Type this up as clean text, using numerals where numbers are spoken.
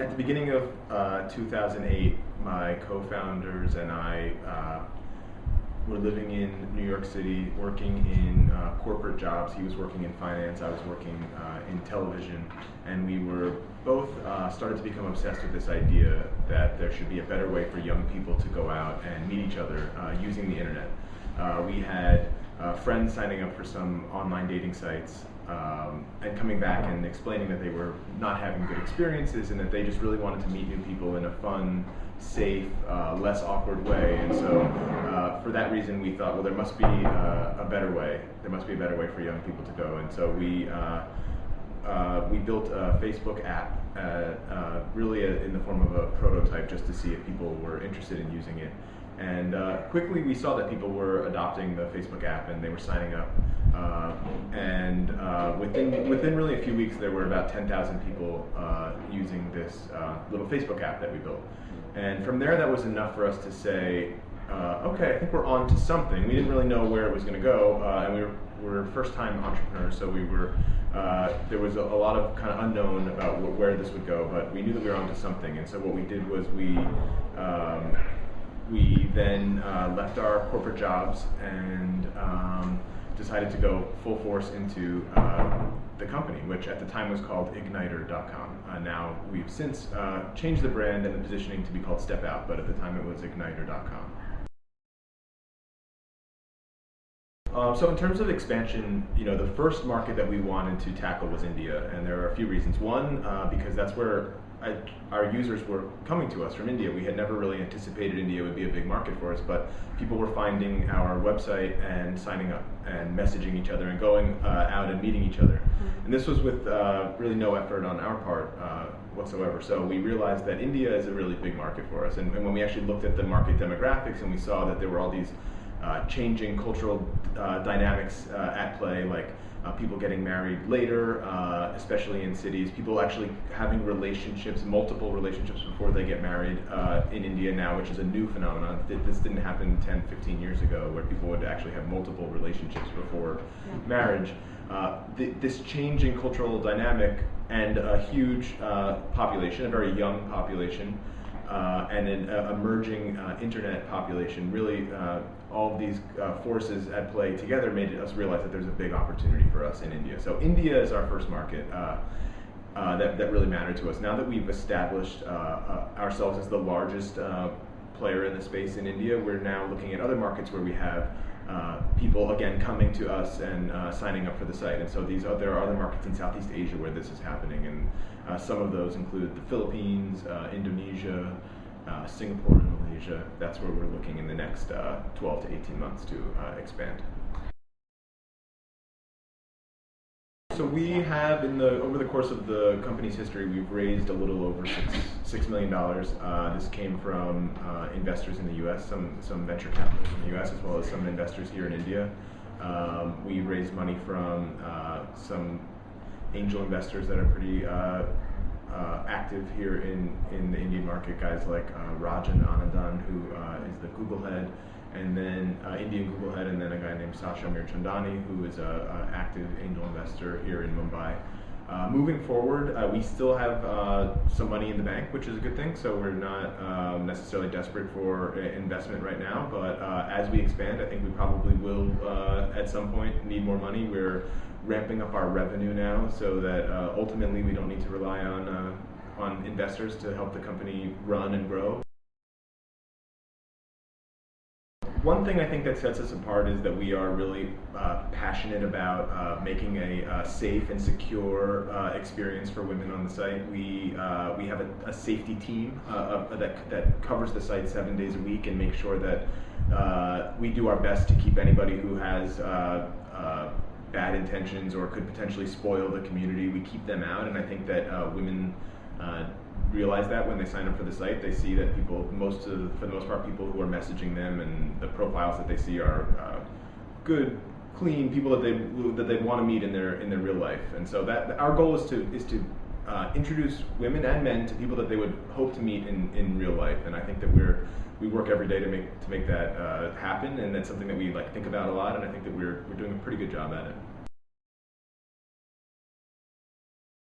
At the beginning of 2008, my co-founders and I were living in New York City, working in corporate jobs. He was working in finance, I was working in television, and we were both started to become obsessed with this idea that there should be a better way for young people to go out and meet each other using the internet. We had friends signing up for some online dating sites and coming back and explaining that they were not having good experiences and that they just really wanted to meet new people in a fun, safe, less awkward way. And so for that reason we thought, well, there must be a better way. There must be a better way for young people to go. And so we built a Facebook app really in the form of a prototype just to see if people were interested in using it. And quickly we saw that people were adopting the Facebook app and they were signing up. Within really a few weeks there were about 10,000 people using this little Facebook app that we built. And from there that was enough for us to say, okay, I think we're on to something. We didn't really know where it was going to go, and we were first-time entrepreneurs, so there was a lot of kind of unknown about where this would go, but we knew that we were on to something. And so what we did was we then left our corporate jobs and decided to go full force into the company, which at the time was called Igniter.com. Now we've since changed the brand and the positioning to be called Step Out, but at the time it was Igniter.com. So in terms of expansion, the first market that we wanted to tackle was India, and there are a few reasons. One, because that's where our users were coming to us from India. We had never really anticipated India would be a big market for us, but people were finding our website and signing up and messaging each other and going out and meeting each other. And this was with really no effort on our part whatsoever. So we realized that India is a really big market for us. And when we actually looked at the market demographics and we saw that there were all these changing cultural dynamics at play, like people getting married later, especially in cities, people actually having relationships, multiple relationships before they get married in India now, which is a new phenomenon. This didn't happen 10, 15 years ago, where people would actually have multiple relationships before marriage. This change in cultural dynamic and a huge population, a very young population, and an emerging internet population, really all of these forces at play together made us realize that there's a big opportunity for us in India. So India is our first market that really mattered to us. Now that we've established ourselves as the largest player in the space in India, we're now looking at other markets where we have people, again, coming to us and signing up for the site. And so there are other markets in Southeast Asia where this is happening, and some of those include the Philippines, Indonesia, Singapore, and Malaysia. That's where we're looking in the next 12 to 18 months to expand. So we have, over the course of the company's history, we've raised a little over $6 million. This came from investors in the U.S., some venture capitalists in the U.S., as well as some investors here in India. We raised money from some angel investors that are pretty active here in the Indian market, guys like Rajan Anandan, who is the Google head, and then Indian Google head, and then a guy named Sasha Mirchandani, who is an active angel investor here in Mumbai. Moving forward, we still have some money in the bank, which is a good thing, so we're not necessarily desperate for investment right now, but as we expand, I think we probably will at some point need more money. We're ramping up our revenue now so that ultimately we don't need to rely on investors to help the company run and grow. One thing I think that sets us apart is that we are really passionate about making a safe and secure experience for women on the site. We have a safety team that covers the site 7 days a week and makes sure that we do our best to keep anybody who has bad intentions or could potentially spoil the community, we keep them out. And I think that women realize that when they sign up for the site. They see that for the most part, people who are messaging them and the profiles that they see are good, clean people that they want to meet in their real life. And so that our goal is to introduce women and men to people that they would hope to meet in real life. And I think that we work every day to make that happen, and that's something that we think about a lot. And I think that we're doing a pretty good job at it.